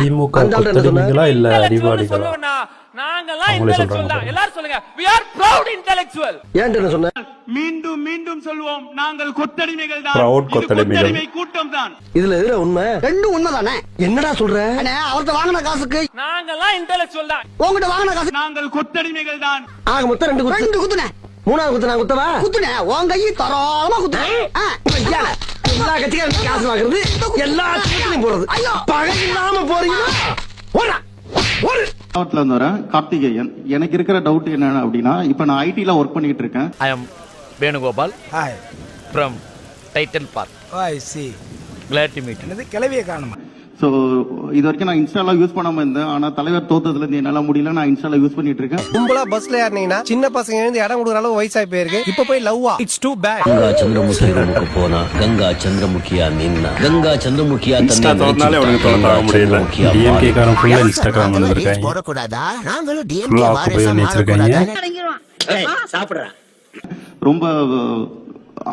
திமுக கொத்தடிமைகளா இல்ல அறிவாளிகளா? நாங்கலாம் இன்டெலெக்சுவல் தான். எல்லாரும் சொல்லுங்க we are proud intellectual. ஏன்டா என்ன சொன்ன? மீண்டும் மீண்டும் சொல்வோம், நாங்கள் கொத்தடிமைகள் தான். Proud கொத்தடிமைகள். கொத்தடிமை கூட்டம் தான். இதுல எதுல உண்மை? ரெண்டும் உண்மைதானே. என்னடா சொல்ற? அண்ணே அவர்ட்ட வாங்குன காசுக்கு நாங்கலாம் இன்டெலெக்சுவல் தான். உங்ககிட்ட வாங்குன காசு நாங்கள் கொத்தடிமைகள் தான். ஆக மொத்தம் ரெண்டு குத்துனே. மூணாவது குத்து நான் குத்தவா? குத்துனே. உன் கையை தரோளமா குத்துனே. எல்லா கட்சிக்காரங்க காசு வாங்குறது, எல்லா கட்சிகளையும் போறது. பகை இல்லாம போறீங்களா? ஓடா ஒரு மாவட்டத்துல இருந்து வரேன், கார்த்திகேயன். எனக்கு இருக்கிற டவுட் என்ன அப்படின்னா, இப்ப நான் ஐடில ஒர்க் பண்ணிட்டு இருக்கேன். I am Venugopal. Hi. From Title Park. I see. Glad to meet you. என்னது கிளவிய காணுமா? சோ இது வரைக்கும் நான் இன்ஸ்டால யூஸ் பண்ணாம இருந்தேன். ஆனா தலைவர் தோத்ததுல இருந்து என்னால முடியல, நான் இன்ஸ்டால யூஸ் பண்ணிட்டு இருக்கேன். கும்பலா பஸ்ல ஏறினீங்கன்னா சின்ன பசங்க எழுந்து இடம் கொடுக்குற அளவு வயசாகி போயிருக்கு. இப்ப போய் லவ்வா it's too bad. Ganga Chandramukhi ரூமுக்கு போனா கங்கா சந்திரமுகியா நின்னா கங்கா சந்திரமுகியா இன்ஸ்டா தோறனாலே அவனுக்கு தோறதாக முடியல. டிஎம்கே காரன் ஃபுல்லா இன்ஸ்டாகிராம் வந்திருக்காங்க. போடக்கூடாதா? நாங்களும் ஃபுல்லா ஆக்குபை பண்ணி வச்சிருக்காங்க. சாப்பிடுறா. ரொம்ப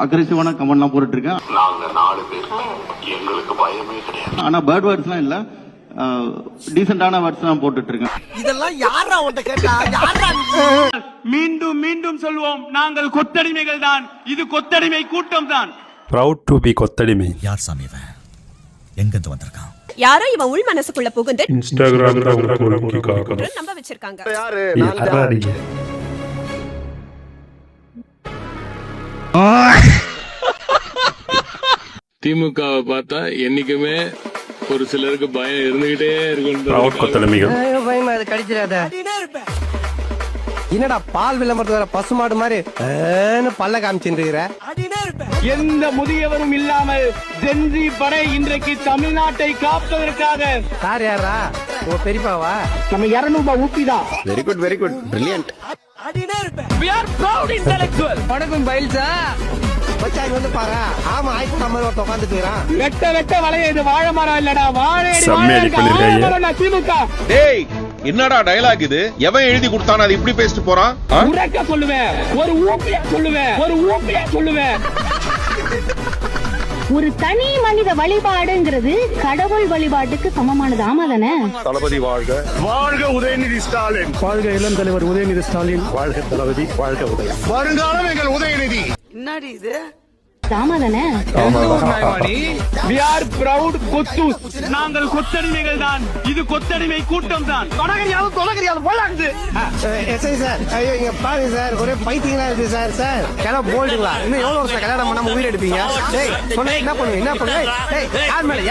அக்ரெசிவான கமெண்ட்லாம் போட்டுட்டு இருக்கேன். ஆனா பேர்ட் வேர்ட்ஸ்லாம் இல்ல, டீசென்டான வேர்ட்ஸ் தான் போட்டுட்டு இருக்கேன். இதெல்லாம் யாரா உன்கிட்ட கேட்டா? யாரா? மீண்டும் மீண்டும் சொல்வோம், நாங்கள் கொத்தடிமைகள் தான். இது கொத்தடிமை கூட்டம் தான். Proud to be கொத்தடிமை. யார் சாமி இவன்? எங்கிருந்து வந்திருக்கான்? யாரோ இவன் உள் மனசுக்குள்ள புகுந்து இன்ஸ்டாகிராம்ல ஒரு நம்ப வச்சிருக்காங்க. யாரு? திமுகவை பார்த்தா என்னைக்குமே ஒரு சிலருக்கு பயம் இருந்துகிட்டே Proud கொத்தடிமைகள். பயமா அது கடிச்சிடாத. என்னடா பால் விளம்பரத்து வர பசுமாடு மாதிரி பல்ல காமிச்சுருக்கிற? எந்த முதியவரும் இல்லாமல் ஜென்சி படை இன்றைக்கு தமிழ்நாட்டை காப்பதற்காக. சார் யாரா? உங்க பெரியப்பாவா? நம்ம 200 ரூபாய் ஊப்பிதான். Very good brilliant. we are proud intellectual. வணக்கம் பைல்ஸா. பச்சாங்க வந்து பாரு. ஆமா ஆயிட்டு நம்ம உட்காந்துட்டு இருக்கான். வெட்ட வெட்ட வளைய, இது வாழை மரம் இல்லடா, வாழையடி செம்மையா edit பண்ணிருக்காங்க. திமுக. டேய் என்னடா டயலாக் இது? எவன் எழுதி கொடுத்தானே அது இப்படி பேசிட்டு போறான்? உரக்க சொல்லுவேன், ஒரு ஊப்பியா சொல்லுவேன். ஒரு தனி மனித வழிபாடுங்கிறது கடவுள் வழிபாட்டுக்கு சமமானது. ஆமா தானே? தளபதி வாழ்க. வாழ்க உதயநிதி ஸ்டாலின். வாழ்க இளம் தலைவர் உதயநிதி ஸ்டாலின். வாழ்க தளபதி. வாழ்க உதயம். வருங்காலம் எங்கள் உதயநிதி. என்னடி இது? ஆமா தானே? we are proud கொத்தூஸ். நாங்கள் கொத்தடிமைகள் தான். இது கொத்தடிமை கூட்டம் தான். தொலைகரியாவது போலாங்குது. எஸ்ஐ சார், ஐயோ இங்க பாருங்க சார், ஒரே பைத்தியங்களா இருக்கு சார். சார் கிளம்ப போல்டுங்களா? இன்னும் எவ்வளவு வருஷம் கல்யாணம் பண்ணாம உயிர் எடுப்பீங்க? டேய் சொன்ன என்ன பண்ணுவீங்க? என்ன பண்ணுவீங்க? டேய் யார் மேல